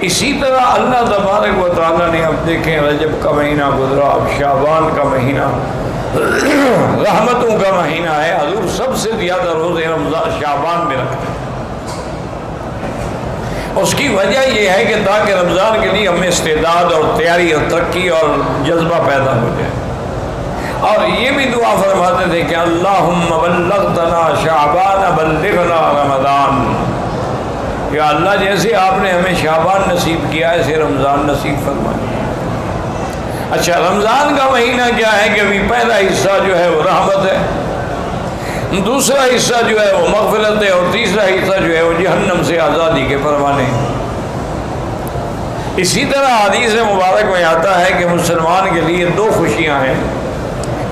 اسی طرح اللہ تبارک و تعالیٰ نے اب دیکھیں رجب کا مہینہ گزرا، اب شعبان کا مہینہ رحمتوں کا مہینہ ہے۔ حضور سب سے زیادہ روزے رمضان شعبان میں رکھتے ہیں۔ اس کی وجہ یہ ہے کہ تاکہ رمضان کے لیے ہمیں استعداد اور تیاری اور ترقی اور جذبہ پیدا ہو جائے۔ اور یہ بھی دعا فرماتے تھے کہ اللہم بلغتنا شعبان بلغنا رمضان، یا اللہ جیسے آپ نے ہمیں شعبان نصیب کیا ایسے رمضان نصیب فرمائے۔ اچھا، رمضان کا مہینہ کیا ہے کہ ابھی پہلا حصہ جو ہے وہ رحمت ہے، دوسرا حصہ جو ہے وہ مغفرت ہے، اور تیسرا حصہ جو ہے وہ جہنم سے آزادی کے پروانے۔ اسی طرح حدیث مبارک میں آتا ہے کہ مسلمان کے لیے دو خوشیاں ہیں۔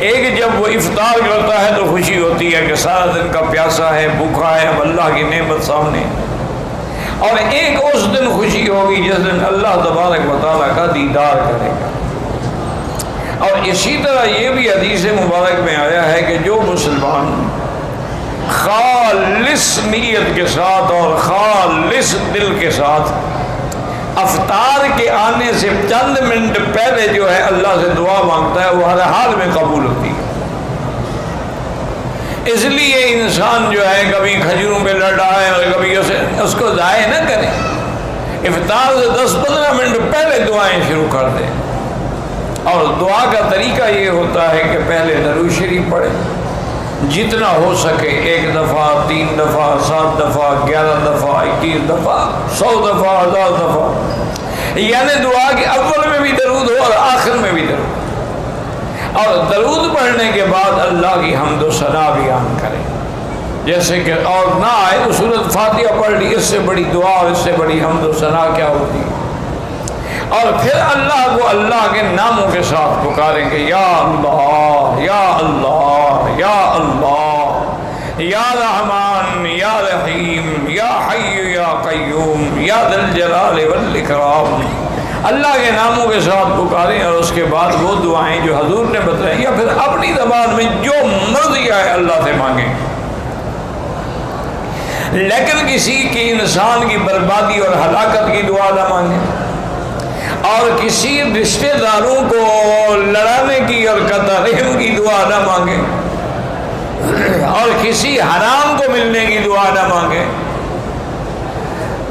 ایک جب وہ افطار کرتا ہے تو خوشی ہوتی ہے کہ سارا دن کا پیاسا ہے، بھوکا ہے، اب اللہ کی نعمت سامنے، اور ایک اس دن خوشی ہوگی جس دن اللہ تبارک و تعالیٰ کا دیدار کرے گا۔ اور اسی طرح یہ بھی حدیث مبارک میں آیا ہے کہ جو مسلمان خالص نیت کے ساتھ اور خالص دل کے ساتھ افطار کے آنے سے چند منٹ پہلے جو ہے اللہ سے دعا مانگتا ہے وہ ہر حال میں قبول ہوتی ہے۔ اس لیے انسان جو ہے کبھی کھجوروں پہ لٹائے اور کبھی اس کو ضائع نہ کرے، افطار سے 10-15 منٹ پہلے دعائیں شروع کر دیں۔ اور دعا کا طریقہ یہ ہوتا ہے کہ پہلے درود شریف پڑھیں، جتنا ہو سکے 1 دفعہ، 3 دفعہ، 7 دفعہ، 11 دفعہ، 21 دفعہ، 100 دفعہ، 1000 دفعہ، یعنی دعا کے اول میں بھی درود ہو اور آخر میں بھی درود، اور درود پڑھنے کے بعد اللہ کی حمد و ثنا بیان کریں۔ جیسے کہ اور نہ آئے تو سورۃ فاتحہ پڑھ لی، اس سے بڑی دعا اور اس سے بڑی حمد و ثنا کیا ہوتی ہے۔ اور پھر اللہ کو اللہ کے ناموں کے ساتھ پکاریں گے، یا اللہ یا اللہ یا اللہ یا رحمان یا رحیم یا حی یا قیوم یا ذی الجلال والاکرام۔ اللہ کے ناموں کے ساتھ پکاریں اور اس کے بعد وہ دعائیں جو حضور نے بتائیں یا پھر اپنی زبان میں جو مرضی آئے اللہ سے مانگیں، لیکن کسی کی انسان کی بربادی اور ہلاکت کی دعا نہ مانگیں، اور کسی رشتہ داروں کو لڑانے کی اور قطع رحم کی دعا نہ مانگیں، اور کسی حرام کو ملنے کی دعا نہ مانگیں۔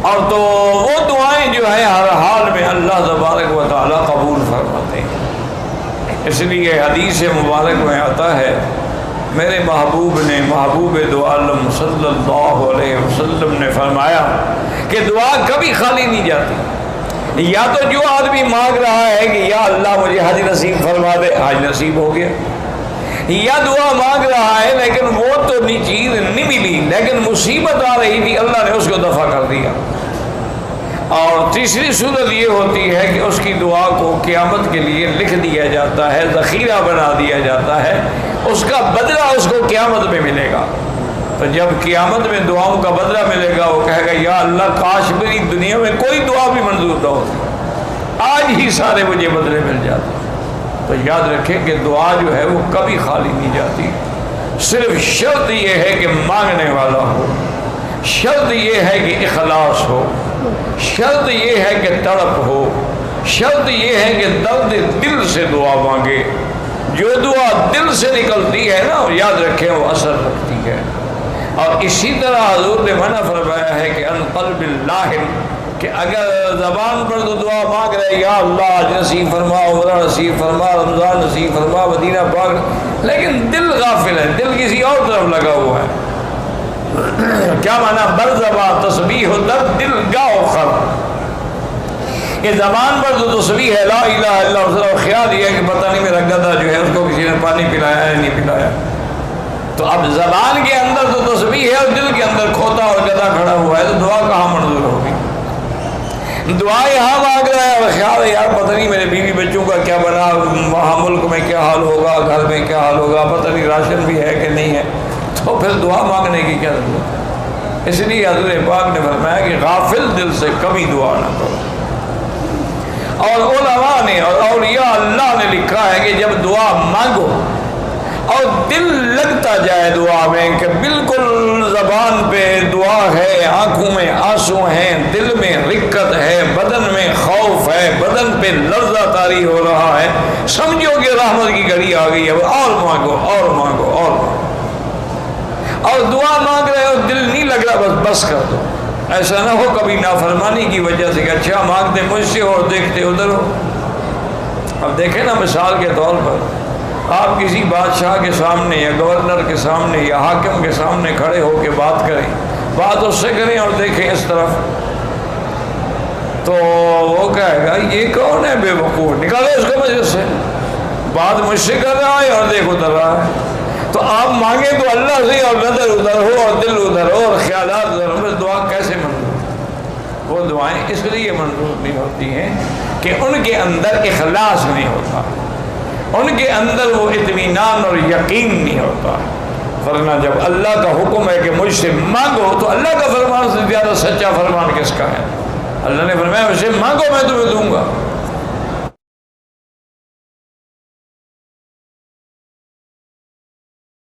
اور تو وہ دعائیں جو ہے ہر حال میں اللہ تبارک و تعالیٰ قبول فرماتے ہیں۔ اس لیے حدیث مبارک میں آتا ہے میرے محبوب نے، محبوب دو عالم صلی اللہ علیہ وسلم نے فرمایا کہ دعا کبھی خالی نہیں جاتی۔ یا تو جو آدمی مانگ رہا ہے کہ یا اللہ مجھے حج نصیب فرما دے، حج نصیب ہو گیا، یا دعا مانگ رہا ہے لیکن وہ تو چیز نہیں ملی لیکن مصیبت آ رہی تھی، اللہ نے اس کو دفع کر دیا۔ اور تیسری صورت یہ ہوتی ہے کہ اس کی دعا کو قیامت کے لیے لکھ دیا جاتا ہے، ذخیرہ بنا دیا جاتا ہے، اس کا بدلہ اس کو قیامت میں ملے گا۔ تو جب قیامت میں دعاؤں کا بدلہ ملے گا وہ کہے گا یا اللہ کاش میری دنیا میں کوئی دعا بھی منظور نہ ہوتی، آج ہی سارے مجھے بدلے مل جاتے۔ تو یاد رکھیں کہ دعا جو ہے وہ کبھی خالی نہیں جاتی، صرف شرط یہ ہے کہ مانگنے والا ہو، شرط یہ ہے کہ اخلاص ہو، شرط یہ ہے کہ تڑپ ہو، شرط یہ ہے کہ درد دل سے دعا مانگے۔ جو دعا دل سے نکلتی ہے نا یاد رکھیں وہ اثر رکھتی ہے۔ اور اسی طرح حضور نے منع فرمایا ہے کہ ان قلب اللہ، کہ اگر زبان پر تو دعا مانگ رہے یا اللہ نصیب فرما، عمرہ نصیب فرما، رمضان نصیب فرما، مدینہ پاک، لیکن دل غافل ہے، دل کسی اور طرف لگا ہوا ہے۔ کیا معنی؟ بر زبان تسبیح و در دل گاہ خر، کہ زبان پر تو تسبیح ہے لا الہ الا اللہ، اور خیال یہ ہے کہ پتہ نہیں میرا گدھا جو ہے اس کو کسی نے پانی پلایا ہے نہیں پلایا۔ تو اب زبان کے اندر تو تسبیح ہے اور دل کے اندر کھوتا اور گدھا کھڑا ہوا ہے، تو دعا کہاں منظور ہوگی؟ دعا یہاں مانگ رہا ہے اور خیال ہے یار پتہ نہیں میرے بیوی بچوں کا کیا بنا، وہاں ملک میں کیا حال ہوگا، گھر میں کیا حال ہوگا، پتہ نہیں راشن بھی ہے کہ نہیں ہے، تو پھر دعا مانگنے کی کیا ضرورت ہے؟ اس لیے حضور پاک نے فرمایا کہ غافل دل سے کبھی دعا نہ کرو۔ اور علماء نے اور اولیاء اللہ نے لکھا ہے کہ جب دعا دعا مانگو اور دل لگتا جائے دعا میں کہ بالکل زبان پہ دعا ہے، آنکھوں میں آنسو ہیں، دل میں رقت ہے، بدن میں خوف ہے، بدن پہ لرزہ طاری ہو رہا ہے، سمجھو کہ رحمت کی گھڑی آ گئی ہے، اور مانگو اور مانگو اور مانگو، اور دعا مانگ رہے ہو دل نہیں لگ رہا، بس کر دو۔ ایسا نہ ہو کبھی نافرمانی کی وجہ سے کہ اچھا مانگتے مجھ سے اور دیکھتے ادھر ہو۔ اب دیکھیں نا مثال کے طور پر آپ کسی بادشاہ کے سامنے یا گورنر کے سامنے یا حاکم کے سامنے کھڑے ہو کے بات کریں، بات اس سے کریں اور دیکھیں اس طرف، تو وہ کہے گا یہ کون ہے بے وقوف، نکالو اس کو مجلس سے، بات مجھ سے کر رہا ہے اور دیکھ ادھر رہا ہے۔ تو آپ مانگیں تو اللہ سے اور نظر ادھر ہو اور دل ادھر ہو اور خیالات ادھر ہو، بس دعا کیسے منظور؟ وہ دعائیں اس لیے منظور نہیں ہوتی ہیں کہ ان کے اندر اخلاص نہیں ہوتا، ان کے اندر وہ اطمینان اور یقین نہیں ہوتا۔ ورنہ جب اللہ کا حکم ہے کہ مجھ سے مانگو تو اللہ کا فرمان سے زیادہ سچا فرمان کس کا ہے؟ اللہ نے فرمایا مجھ سے مانگو میں تمہیں دوں گا۔